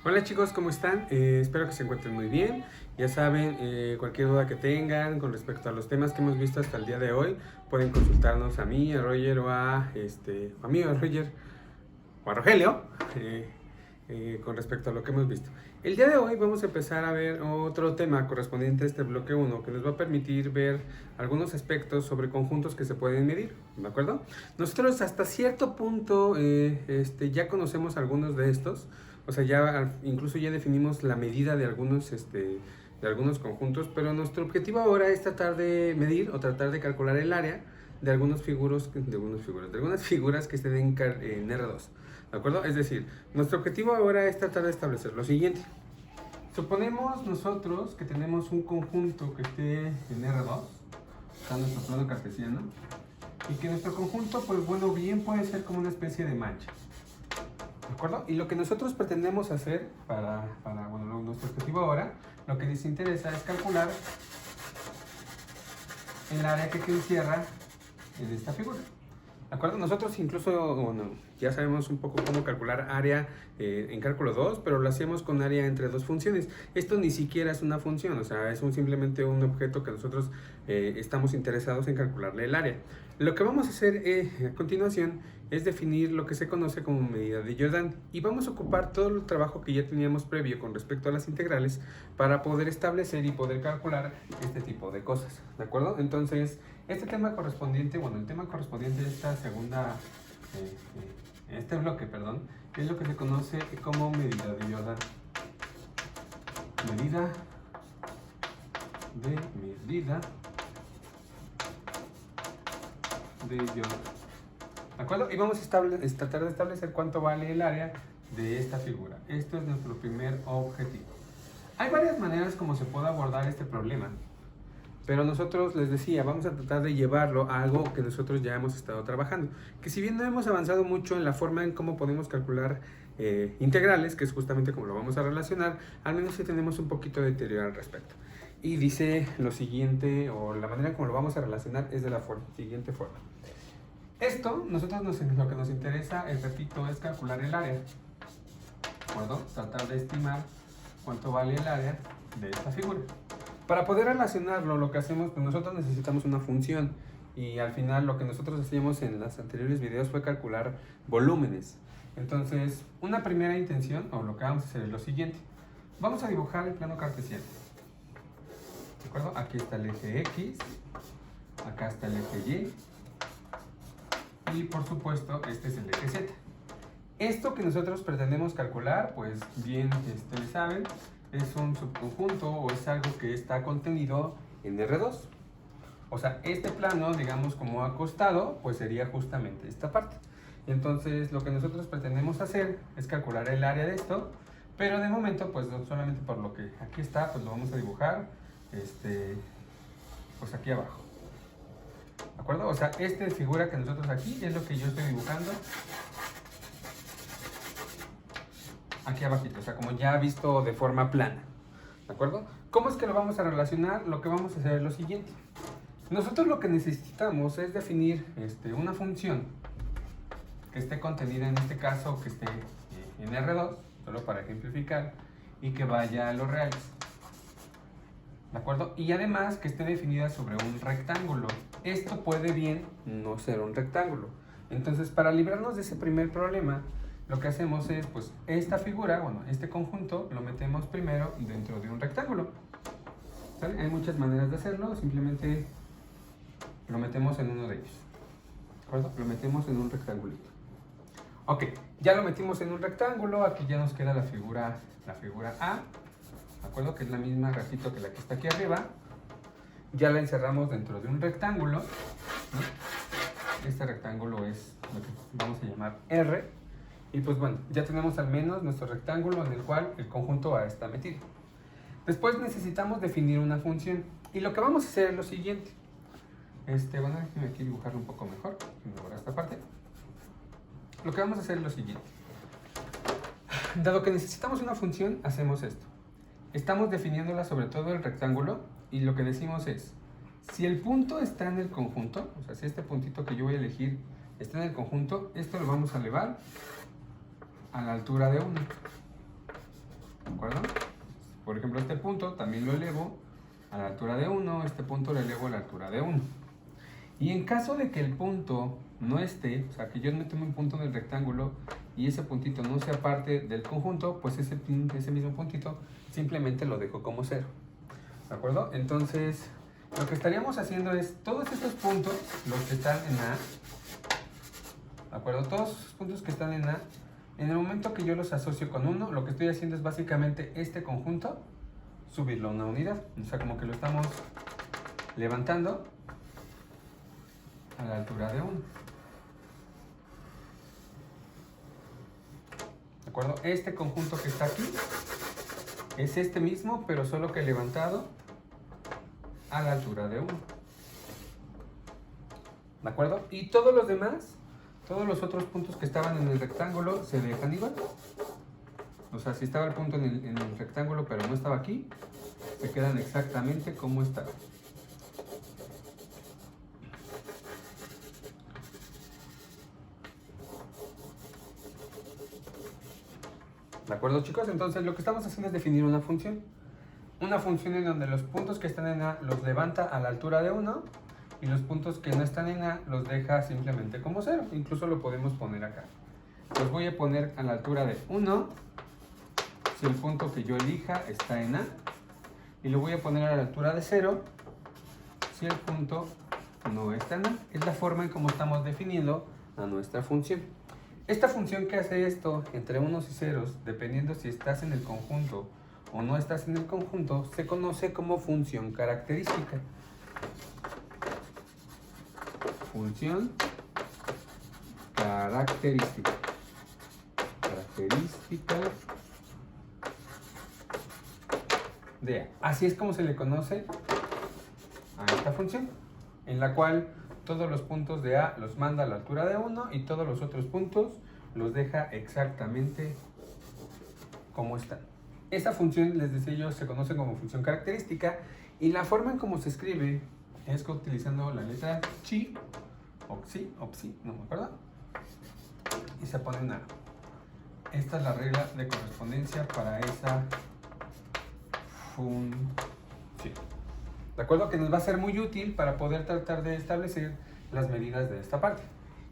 Hola chicos, ¿cómo están? Espero que se encuentren muy bien. Ya saben, cualquier duda que tengan con respecto a los temas que hemos visto hasta el día de hoy, pueden consultarnos a mí, a Roger o a mí o a Roger o a Rogelio con respecto a lo que hemos visto. El día de hoy vamos a empezar a ver otro tema correspondiente a este bloque 1 que nos va a permitir ver algunos aspectos sobre conjuntos que se pueden medir, ¿de acuerdo? Nosotros hasta cierto punto ya conocemos algunos de estos, o sea, ya incluso ya definimos la medida de algunos conjuntos, pero nuestro objetivo ahora es tratar de medir o tratar de calcular el área de algunas figuras que estén en R2. ¿De acuerdo? Es decir, nuestro objetivo ahora es tratar de establecer lo siguiente. Suponemos nosotros que tenemos un conjunto que esté en R2, está nuestro plano cartesiano, y que nuestro conjunto, pues bueno, bien puede ser como una especie de mancha. ¿De acuerdo? Y lo que nosotros pretendemos hacer bueno, nuestro objetivo ahora, lo que nos interesa es calcular el área que encierra en esta figura. ¿De acuerdo? Nosotros incluso, bueno, ya sabemos un poco cómo calcular área en cálculo 2, pero lo hacemos con área entre dos funciones. Esto ni siquiera es una función, o sea, es simplemente un objeto que nosotros estamos interesados en calcularle el área. Lo que vamos a hacer a continuación es definir lo que se conoce como medida de Jordan y vamos a ocupar todo el trabajo que ya teníamos previo con respecto a las integrales para poder establecer y poder calcular este tipo de cosas, ¿de acuerdo? Entonces, este tema correspondiente, bueno, el tema correspondiente de esta este bloque, perdón, es lo que se conoce como medida de Jordan. Medida de Jordan. ¿De acuerdo? Y vamos a tratar de establecer cuánto vale el área de esta figura. Esto es nuestro primer objetivo. Hay varias maneras como se puede abordar este problema. Pero nosotros, les decía, vamos a tratar de llevarlo a algo que nosotros ya hemos estado trabajando. Que si bien no hemos avanzado mucho en la forma en cómo podemos calcular integrales, que es justamente como lo vamos a relacionar, al menos si tenemos un poquito de teoría al respecto. Y dice lo siguiente, o la manera como lo vamos a relacionar es de la siguiente forma. Esto, lo que nos interesa, repito, es calcular el área. ¿De acuerdo? Tratar de estimar cuánto vale el área de esta figura. Para poder relacionarlo, lo que hacemos, pues nosotros necesitamos una función. Y al final lo que nosotros hacíamos en los anteriores videos fue calcular volúmenes. Entonces, una primera intención, o lo que vamos a hacer es lo siguiente. Vamos a dibujar el plano cartesiano. ¿De acuerdo? Aquí está el eje X, acá está el eje Y, y por supuesto, este es el eje Z. Esto que nosotros pretendemos calcular, pues bien saben, es un subconjunto o es algo que está contenido en R2. O sea, este plano, digamos como acostado, pues sería justamente esta parte. Entonces, lo que nosotros pretendemos hacer es calcular el área de esto, pero de momento, pues solamente por lo que aquí está, pues lo vamos a dibujar, pues aquí abajo. ¿De acuerdo? O sea, esta figura que nosotros aquí es lo que yo estoy dibujando aquí abajito, o sea, como ya visto de forma plana. ¿De acuerdo? ¿Cómo es que lo vamos a relacionar? Lo que vamos a hacer es lo siguiente. Nosotros lo que necesitamos es definir una función que esté contenida en este caso, que esté en R2, solo para ejemplificar, y que vaya a los reales. ¿De acuerdo? Y además que esté definida sobre un rectángulo. Esto puede bien no ser un rectángulo. Entonces, para librarnos de ese primer problema, lo que hacemos es, pues, esta figura, bueno, este conjunto, lo metemos primero dentro de un rectángulo. ¿Sale? Hay muchas maneras de hacerlo, simplemente lo metemos en uno de ellos. ¿De acuerdo? Lo metemos en un rectangulito. Ok, ya lo metimos en un rectángulo, aquí ya nos queda la figura A, ¿de acuerdo? Que es la misma ratito que la que está aquí arriba. Ya la encerramos dentro de un rectángulo, ¿no? Este rectángulo es lo que vamos a llamar R. Y pues bueno, ya tenemos al menos nuestro rectángulo en el cual el conjunto A está metido. Después necesitamos definir una función. Y lo que vamos a hacer es lo siguiente. Bueno, déjenme aquí dibujarlo un poco mejor. Ahora esta parte. Lo que vamos a hacer es lo siguiente. Dado que necesitamos una función, hacemos esto. Estamos definiéndola sobre todo el rectángulo y lo que decimos es, si el punto está en el conjunto, o sea, si este puntito que yo voy a elegir está en el conjunto, esto lo vamos a elevar a la altura de 1. ejemplo, este punto también lo elevo a la altura de 1, este punto lo elevo a la altura de 1. Y en caso de que el punto no esté, o sea, que yo no tome un punto en el rectángulo y ese puntito no sea parte del conjunto, pues ese mismo puntito simplemente lo dejo como 0. ¿De acuerdo? Entonces, lo que estaríamos haciendo es todos estos puntos, los que están en A, ¿de acuerdo? Todos esos puntos que están en A, en el momento que yo los asocio con 1, lo que estoy haciendo es básicamente este conjunto, subirlo a una unidad. O sea, como que lo estamos levantando a la altura de 1. ¿De acuerdo? Este conjunto que está aquí es este mismo, pero solo que levantado a la altura de 1. ¿De acuerdo? Y todos los demás, todos los otros puntos que estaban en el rectángulo se dejan igual. O sea, si estaba el punto en el rectángulo pero no estaba aquí, se quedan exactamente como estaban. ¿De acuerdo, chicos? Entonces lo que estamos haciendo es definir una función. Una función en donde los puntos que están en A los levanta a la altura de 1 y los puntos que no están en A los deja simplemente como 0. Incluso lo podemos poner acá. Los voy a poner a la altura de 1 si el punto que yo elija está en A. Y lo voy a poner a la altura de 0 si el punto no está en A. Es la forma en cómo estamos definiendo a nuestra función. Esta función que hace esto entre unos y ceros, dependiendo si estás en el conjunto o no estás en el conjunto, se conoce como función característica. Función característica. Característica de A. Así es como se le conoce a esta función, en la cual todos los puntos de A los manda a la altura de 1 y todos los otros puntos los deja exactamente como están. Esta función, les decía yo, se conoce como función característica y la forma en cómo se escribe es utilizando la letra chi o psi, no me acuerdo, y se pone una. Esta es la regla de correspondencia para esa función. ¿De acuerdo? Que nos va a ser muy útil para poder tratar de establecer las medidas de esta parte.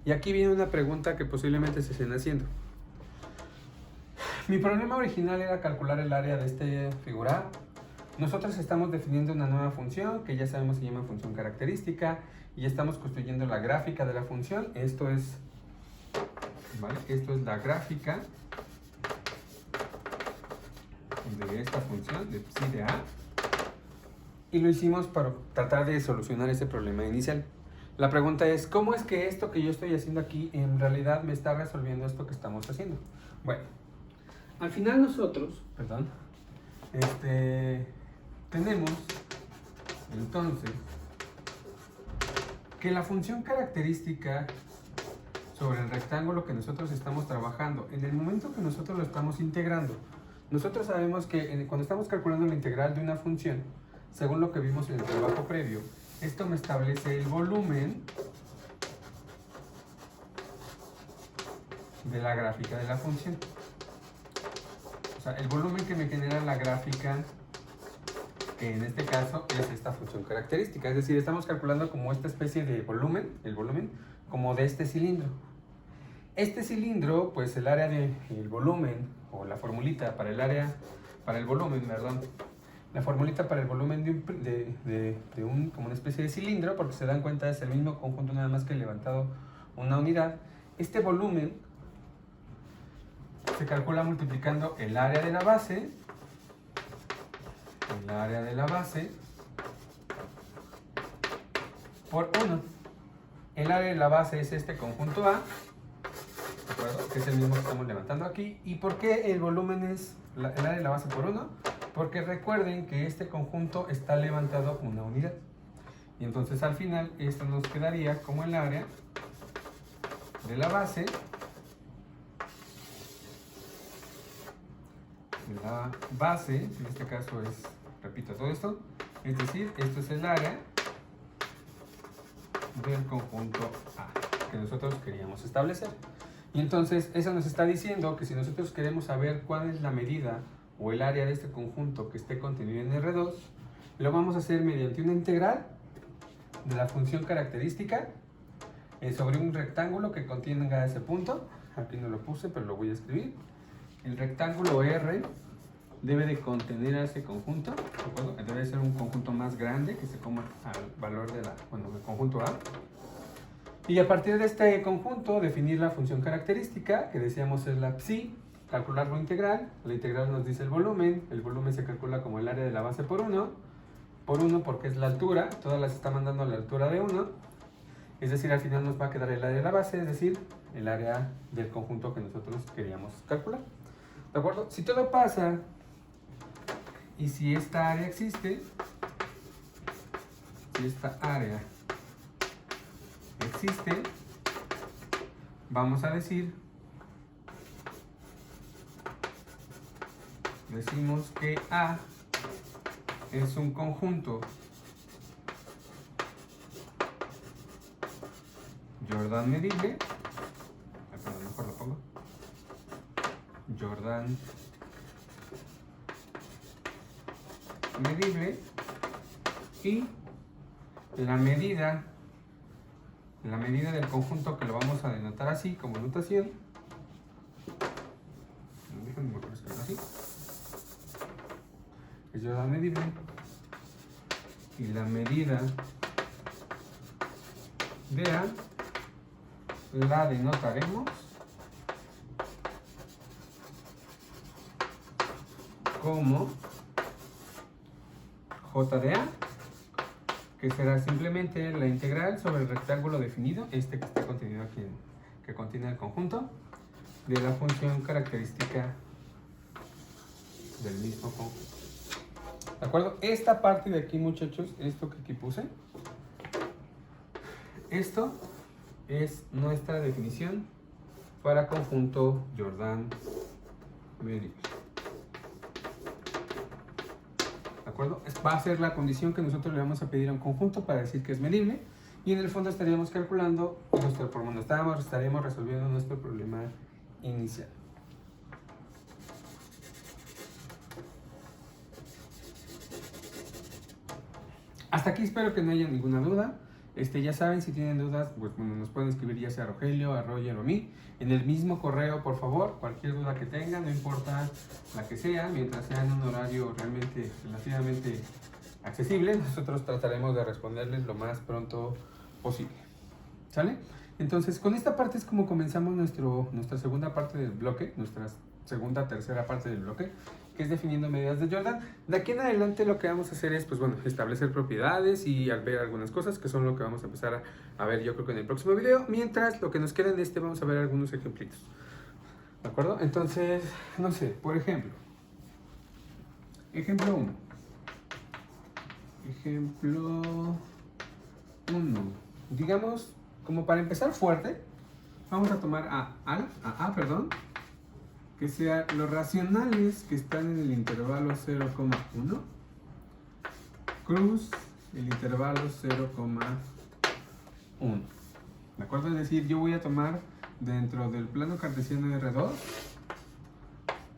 Y aquí viene una pregunta que posiblemente se estén haciendo. Mi problema original era calcular el área de esta figura A. Nosotros estamos definiendo una nueva función que ya sabemos se llama función característica y estamos construyendo la gráfica de la función. Esto es, ¿vale? Esto es la gráfica de esta función de psi de A. Y lo hicimos para tratar de solucionar ese problema inicial. La pregunta es, ¿cómo es que esto que yo estoy haciendo aquí en realidad me está resolviendo esto que estamos haciendo? Bueno, al final nosotros, tenemos entonces que la función característica sobre el rectángulo que nosotros estamos trabajando, en el momento que nosotros lo estamos integrando, nosotros sabemos que cuando estamos calculando la integral de una función, según lo que vimos en el trabajo previo, esto me establece el volumen de la gráfica de la función. O sea, el volumen que me genera la gráfica, que en este caso es esta función característica. Es decir, estamos calculando como esta especie de volumen, el volumen, como de este cilindro. Este cilindro, pues el área del volumen, o la formulita para el área, para el volumen, perdón, la formulita para el volumen de un como una especie de cilindro, porque se dan cuenta es el mismo conjunto nada más que levantado una unidad. Este volumen se calcula multiplicando el área de la base, por 1. El área de la base es este conjunto A, ¿de acuerdo? Que es el mismo que estamos levantando aquí. ¿Y por qué el volumen es el área de la base por 1? Porque recuerden que este conjunto está levantado una unidad. Y entonces al final esto nos quedaría como el área de la base en este caso es, repito, todo esto, es decir, esto es el área del conjunto A que nosotros queríamos establecer. Y entonces eso nos está diciendo que si nosotros queremos saber cuál es la medida o el área de este conjunto que esté contenido en R2, lo vamos a hacer mediante una integral de la función característica sobre un rectángulo que contenga ese punto. Aquí no lo puse, pero lo voy a escribir. El rectángulo R debe de contener a ese conjunto, ¿de acuerdo? Debe ser un conjunto más grande que se coma al valor de del conjunto A. Y a partir de este conjunto definir la función característica, que decíamos es la psi, calcular lo integral. La integral nos dice el volumen se calcula como el área de la base por 1 porque es la altura, todas las está mandando a la altura de 1, es decir, al final nos va a quedar el área de la base, es decir, el área del conjunto que nosotros queríamos calcular. ¿De acuerdo? Si todo pasa y si esta área existe, vamos a decimos que A es un conjunto Jordan medible, perdón, mejor lo pongo, Jordan medible, y la medida del conjunto, que lo vamos a denotar así como notación, déjenme escribirlo así, es Jordan medible, y la medida de A la denotaremos como J de A, que será simplemente la integral sobre el rectángulo definido, que está contenido aquí, que contiene el conjunto, de la función característica del mismo conjunto. ¿De acuerdo? Esta parte de aquí, muchachos, esto que aquí puse, esto es nuestra definición para conjunto Jordan medible. ¿De acuerdo? Va a ser la condición que nosotros le vamos a pedir a un conjunto para decir que es medible, y en el fondo estaríamos calculando nuestro problema, estaríamos resolviendo nuestro problema inicial. Hasta aquí espero que no haya ninguna duda. Ya saben, si tienen dudas, pues bueno, nos pueden escribir ya sea a Rogelio, a Roger o a mí, en el mismo correo, por favor. Cualquier duda que tengan, no importa la que sea, mientras sea en un horario relativamente accesible, nosotros trataremos de responderles lo más pronto posible. ¿Sale? Entonces, con esta parte es como comenzamos nuestra segunda parte del bloque, tercera parte del bloque, que es definiendo medidas de Jordan. De aquí en adelante lo que vamos a hacer es, pues bueno, establecer propiedades y ver algunas cosas, que son lo que vamos a empezar a ver, yo creo que en el próximo video. Mientras, lo que nos queda en vamos a ver algunos ejemplitos. ¿De acuerdo? Entonces, no sé, por ejemplo, ejemplo 1. Digamos, como para empezar fuerte, vamos a tomar a A, que sea los racionales que están en el intervalo 0,1 cruz el intervalo 0,1. ¿De acuerdo? Es decir, yo voy a tomar dentro del plano cartesiano R2, ¿de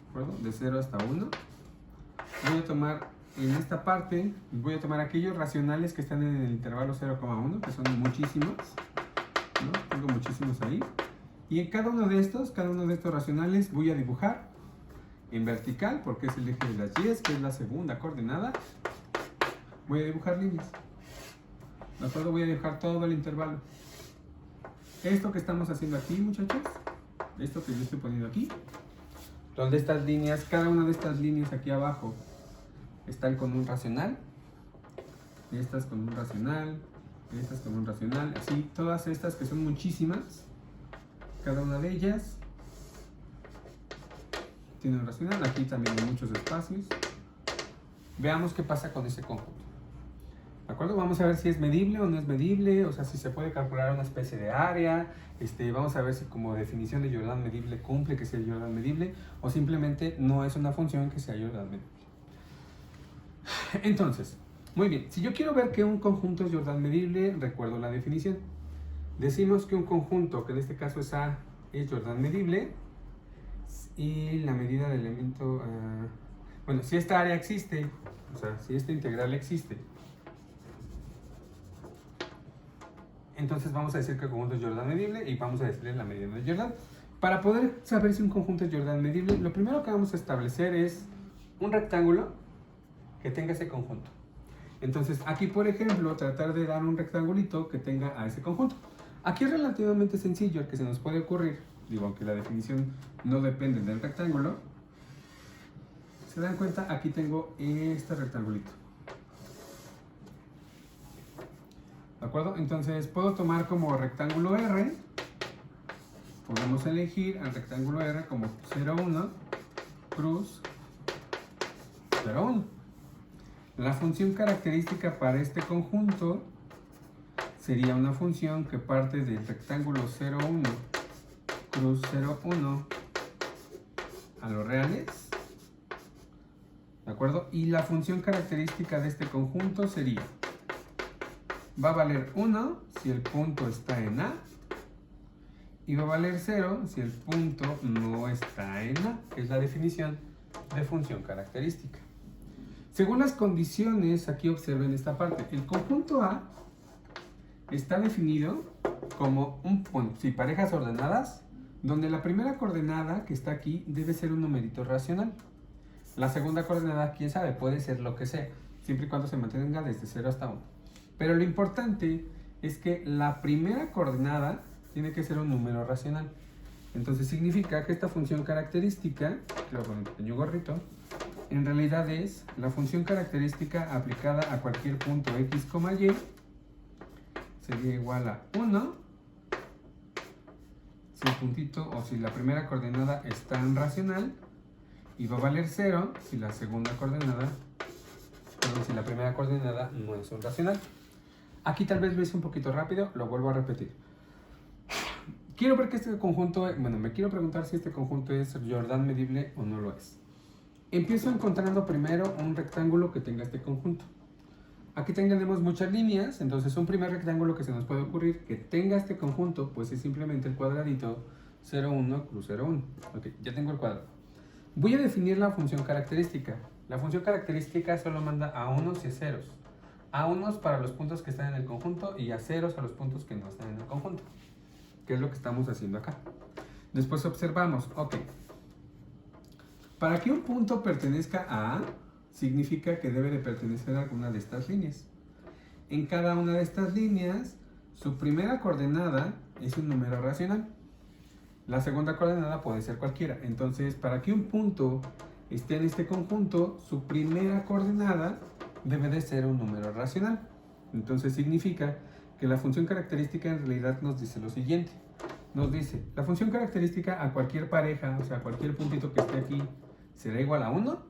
acuerdo? De 0 hasta 1. Voy a tomar en esta parte, voy a tomar aquellos racionales que están en el intervalo 0,1, que son muchísimos, ¿no? Tengo muchísimos ahí. Y en cada uno de estos racionales voy a dibujar en vertical, porque es el eje de las y, que es la segunda coordenada. Voy a dibujar líneas. ¿De acuerdo? Voy a dibujar todo el intervalo. Esto que estamos haciendo aquí, muchachos, esto que yo estoy poniendo aquí, donde estas líneas, cada una de estas líneas aquí abajo, están con un racional, estas con un racional, estas con un racional, así, todas estas que son muchísimas. Cada una de ellas tiene un racional. Aquí también hay muchos espacios. Veamos qué pasa con ese conjunto. ¿De acuerdo? Vamos a ver si es medible o no es medible, o sea, si se puede calcular una especie de área. Vamos a ver si como definición de Jordan medible cumple que sea Jordan medible, o simplemente no es una función que sea Jordan medible. Entonces, muy bien, si yo quiero ver que un conjunto es Jordan medible, recuerdo la definición. Decimos que un conjunto, que en este caso es A, es Jordan medible, y la medida del elemento, Bueno, si esta área existe, o sea, si esta integral existe, entonces vamos a decir que el conjunto es Jordan medible y vamos a decirle la medida de Jordan. Para poder saber si un conjunto es Jordan medible, lo primero que vamos a establecer es un rectángulo que tenga ese conjunto. Entonces, aquí, por ejemplo, tratar de dar un rectangulito que tenga a ese conjunto. Aquí es relativamente sencillo, el que se nos puede ocurrir, digo, aunque la definición no depende del rectángulo. ¿Se dan cuenta? Aquí tengo este rectangulito. ¿De acuerdo? Entonces, puedo tomar como rectángulo R. Podemos elegir al rectángulo R como 0, 1, cruz, 0, 1. La función característica para este conjunto sería una función que parte del rectángulo 0, 1, cruz 0, 1 a los reales. ¿De acuerdo? Y la función característica de este conjunto sería, va a valer 1 si el punto está en A, y va a valer 0 si el punto no está en A, que es la definición de función característica. Según las condiciones, aquí observen esta parte, el conjunto A está definido como parejas ordenadas, donde la primera coordenada que está aquí debe ser un numerito racional. La segunda coordenada, quién sabe, puede ser lo que sea, siempre y cuando se mantenga desde 0 hasta 1. Pero lo importante es que la primera coordenada tiene que ser un número racional. Entonces significa que esta función característica, que lo pongo en un pequeño gorrito, en realidad es la función característica aplicada a cualquier punto x, y, sería igual a 1 si el puntito o si la primera coordenada está en racional, y va a valer 0 si la segunda coordenada, si la primera coordenada no es un racional. Aquí tal vez lo hice un poquito rápido, lo vuelvo a repetir. Quiero ver que este conjunto, me quiero preguntar si este conjunto es Jordan medible o no lo es. Empiezo encontrando primero un rectángulo que tenga este conjunto. Aquí tenemos muchas líneas, entonces un primer rectángulo que se nos puede ocurrir que tenga este conjunto, pues es simplemente el cuadradito 0, 1, cruz 0, 1. Ok, ya tengo el cuadrado. Voy a definir la función característica. La función característica solo manda a unos y a ceros. A unos para los puntos que están en el conjunto y a ceros a los puntos que no están en el conjunto, que es lo que estamos haciendo acá. Después observamos, ok, para que un punto pertenezca a A, significa que debe de pertenecer a alguna de estas líneas. En cada una de estas líneas, su primera coordenada es un número racional. La segunda coordenada puede ser cualquiera. Entonces, para que un punto esté en este conjunto, su primera coordenada debe de ser un número racional. Entonces significa que la función característica en realidad nos dice lo siguiente. Nos dice, la función característica a cualquier pareja, o sea, a cualquier puntito que esté aquí, será igual a 1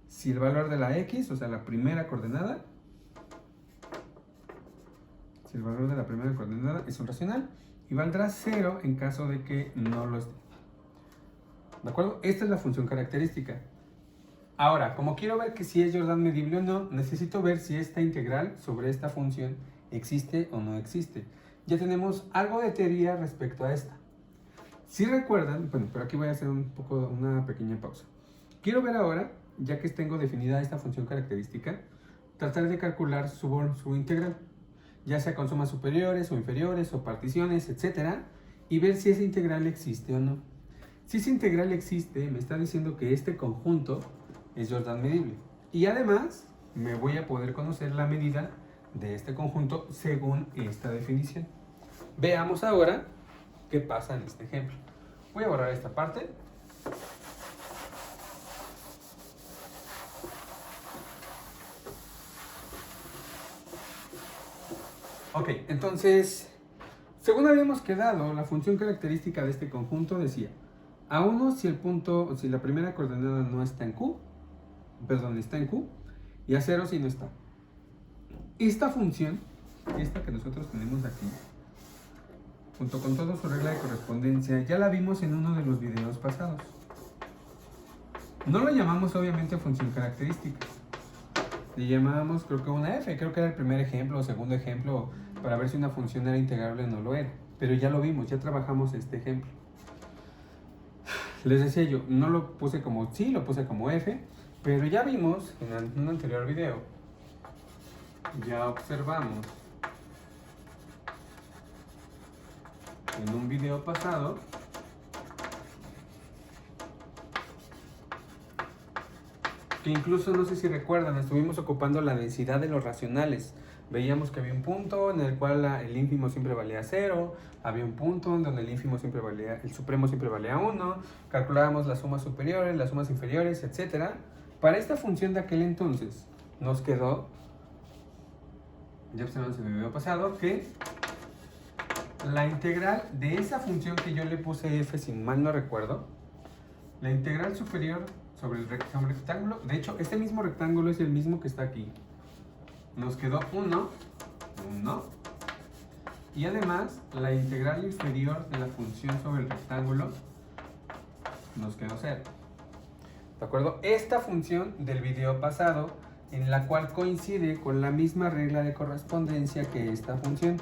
si el valor de la x, o sea, la primera coordenada, si el valor de la primera coordenada es un racional, y valdrá 0 en caso de que no lo esté. ¿De acuerdo? Esta es la función característica. Ahora, como quiero ver que si es Jordan medible o no, necesito ver si esta integral sobre esta función existe o no existe. Ya tenemos algo de teoría respecto a esta. Si recuerdan, bueno, pero aquí voy a hacer una pequeña pausa. Quiero ver ahora, ya que tengo definida esta función característica, tratar de calcular su integral, ya sea con sumas superiores o inferiores o particiones, etc. Y ver si esa integral existe o no. Si esa integral existe, me está diciendo que este conjunto es Jordan medible. Y además, me voy a poder conocer la medida de este conjunto según esta definición. Veamos ahora qué pasa en este ejemplo. Voy a borrar esta parte. Ok, entonces, según habíamos quedado, la función característica de este conjunto decía a 1 si la primera coordenada no está en Q, está en Q, y a 0 si no está. Esta función, esta que nosotros tenemos aquí, junto con toda su regla de correspondencia, ya la vimos en uno de los videos pasados. No lo llamamos obviamente función característica. Le llamábamos, creo que una f, creo que era el primer ejemplo o segundo ejemplo para ver si una función era integrable o no lo era. Pero ya lo vimos, ya trabajamos este ejemplo. Les decía yo, no lo puse como sí, lo puse como F, pero ya vimos en un anterior video, ya observamos en un video pasado que incluso, no sé si recuerdan, estuvimos ocupando la densidad de los racionales. Veíamos que había un punto en el cual el ínfimo siempre valía 0, había un punto en donde el ínfimo siempre valía, el supremo siempre valía 1, calculábamos las sumas superiores, las sumas inferiores, etc. Para esta función de aquel entonces nos quedó, ya observamos en el video pasado, que la integral de esa función que yo le puse f, si mal no recuerdo, la integral superior sobre el rectángulo, de hecho este mismo rectángulo es el mismo que está aquí, nos quedó 1, y además la integral inferior de la función sobre el rectángulo nos quedó 0. ¿De acuerdo? Esta función del video pasado, en la cual coincide con la misma regla de correspondencia que esta función.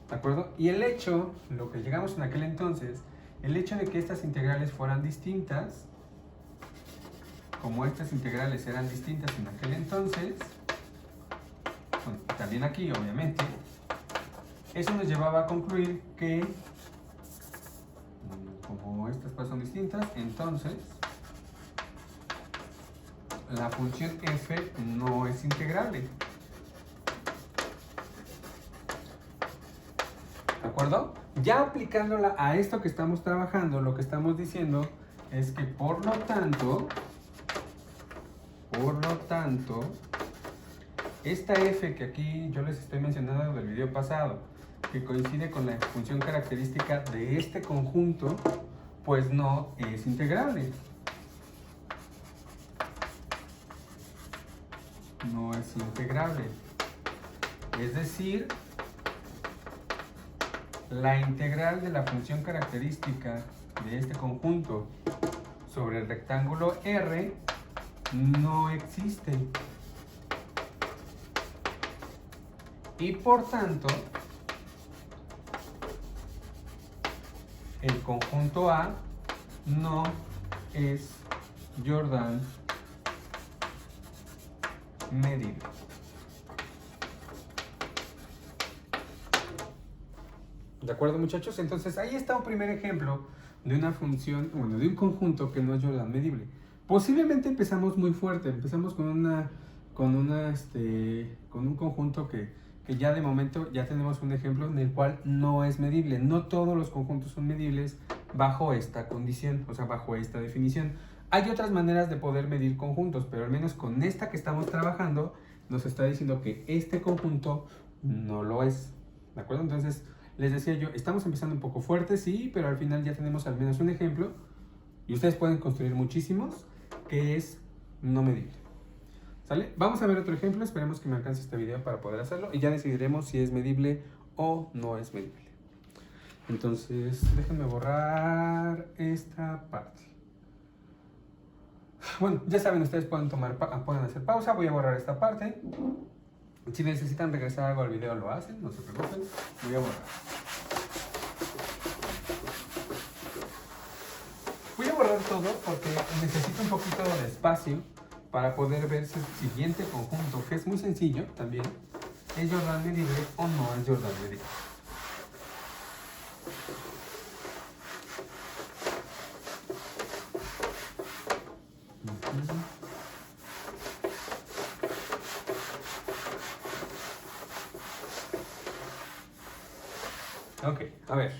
¿De acuerdo? Y el hecho, lo que llegamos en aquel entonces, el hecho de que estas integrales fueran distintas, como estas integrales eran distintas en aquel entonces, bueno, también aquí obviamente, eso nos llevaba a concluir que, como estas pues son distintas, entonces la función f no es integrable. ¿De acuerdo? Ya aplicándola a esto que estamos trabajando, lo que estamos diciendo es que por lo tanto, esta f que aquí yo les estoy mencionando del video pasado, que coincide con la función característica de este conjunto, pues no es integrable. No es integrable. Es decir, la integral de la función característica de este conjunto sobre el rectángulo R no existe. Y por tanto, el conjunto A no es Jordan medible. ¿De acuerdo, muchachos? Entonces ahí está un primer ejemplo de una función, bueno, de un conjunto que no es Jordan medible. Posiblemente empezamos muy fuerte, empezamos con un conjunto que ya de momento ya tenemos un ejemplo en el cual no es medible. No todos los conjuntos son medibles bajo esta condición, o sea, bajo esta definición. Hay otras maneras de poder medir conjuntos, pero al menos con esta que estamos trabajando nos está diciendo que este conjunto no lo es. ¿De acuerdo? Entonces, les decía yo, estamos empezando un poco fuerte, sí, pero al final ya tenemos al menos un ejemplo y ustedes pueden construir muchísimos que es no medible. ¿Sale? Vamos a ver otro ejemplo, esperemos que me alcance este video para poder hacerlo y ya decidiremos si es medible o no es medible. Entonces, déjenme borrar esta parte. Bueno, ya saben, ustedes pueden hacer pausa, voy a borrar esta parte. Si necesitan regresar algo al video lo hacen, no se preocupen, voy a borrar. Voy a borrar todo porque necesito un poquito de espacio para poder ver si el siguiente conjunto, que es muy sencillo también, es Jordan medible o no es Jordan medible. Ok, a ver.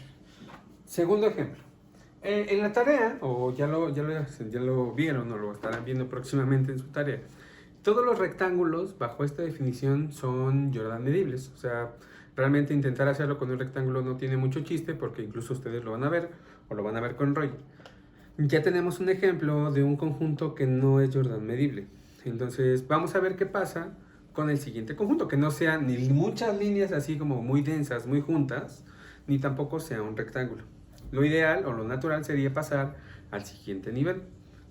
Segundo ejemplo. En la tarea, o ya lo vieron o lo estarán viendo próximamente en su tarea, todos los rectángulos bajo esta definición son Jordan medibles. O sea, realmente intentar hacerlo con un rectángulo no tiene mucho chiste porque incluso ustedes lo van a ver o lo van a ver con Roy. Ya tenemos un ejemplo de un conjunto que no es Jordan medible. Entonces vamos a ver qué pasa con el siguiente conjunto, que no sean ni muchas líneas así como muy densas, muy juntas, ni tampoco sea un rectángulo. Lo ideal o lo natural sería pasar al siguiente nivel.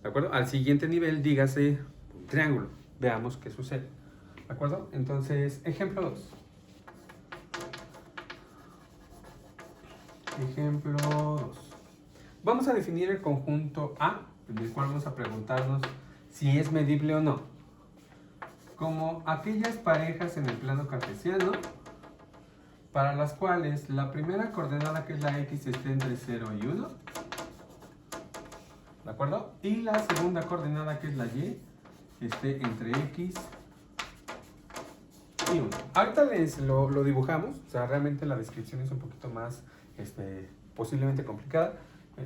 ¿De acuerdo? Al siguiente nivel, dígase un triángulo. Veamos qué sucede. ¿De acuerdo? Entonces, ejemplo 2. Ejemplo 2. Vamos a definir el conjunto A, en el cual vamos a preguntarnos si es medible o no. Como aquellas parejas en el plano cartesiano para las cuales la primera coordenada, que es la X, esté entre 0 y 1. ¿De acuerdo? Y la segunda coordenada, que es la Y, esté entre X y 1. Ahorita lo dibujamos, o sea, realmente la descripción es un poquito más, posiblemente complicada.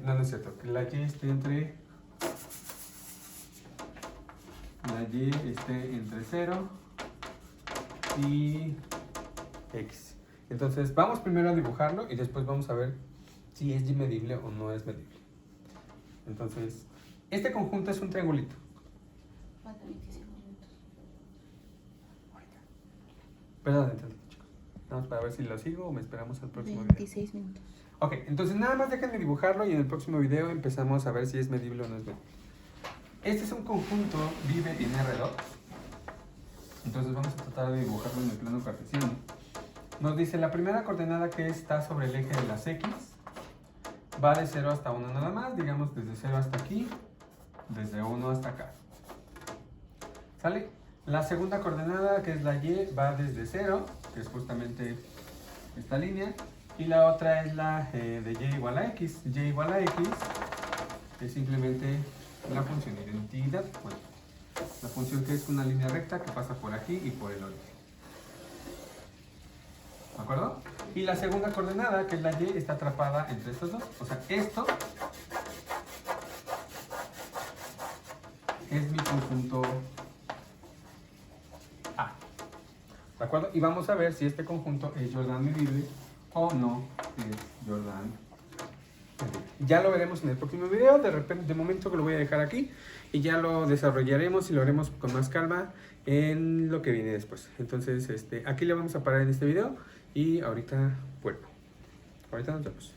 No, no es cierto, que la Y esté entre... La Y esté entre 0 y X. Entonces, vamos primero a dibujarlo y después vamos a ver si es medible o no es medible. Entonces, este conjunto es un triangulito. Faltan 25 minutos. Perdón, entonces, chicos. Vamos para ver si lo sigo o me esperamos al próximo 26 video. minutos. Ok, entonces nada más déjenme dibujarlo y en el próximo video empezamos a ver si es medible o no es medible. Este es un conjunto, vive en R2. Entonces vamos a tratar de dibujarlo en el plano cartesiano. Nos dice la primera coordenada, que está sobre el eje de las X, va de 0 hasta 1 nada más, digamos desde 0 hasta aquí, desde 1 hasta acá. ¿Sale? La segunda coordenada, que es la Y, va desde 0, que es justamente esta línea, y la otra es la de Y igual a X. Y igual a X es simplemente la función de identidad, bueno, la función que es una línea recta que pasa por aquí y por el origen. ¿De acuerdo? Y la segunda coordenada, que es la Y, está atrapada entre estos dos. O sea, esto es mi conjunto A. ¿De acuerdo? Y vamos a ver si este conjunto es Jordan medible o no es Jordan medible. Ya lo veremos en el próximo video. De momento que lo voy a dejar aquí y ya lo desarrollaremos y lo haremos con más calma en lo que viene después. Entonces, aquí le vamos a parar en este video y ahorita vuelvo. Ahorita nos vemos.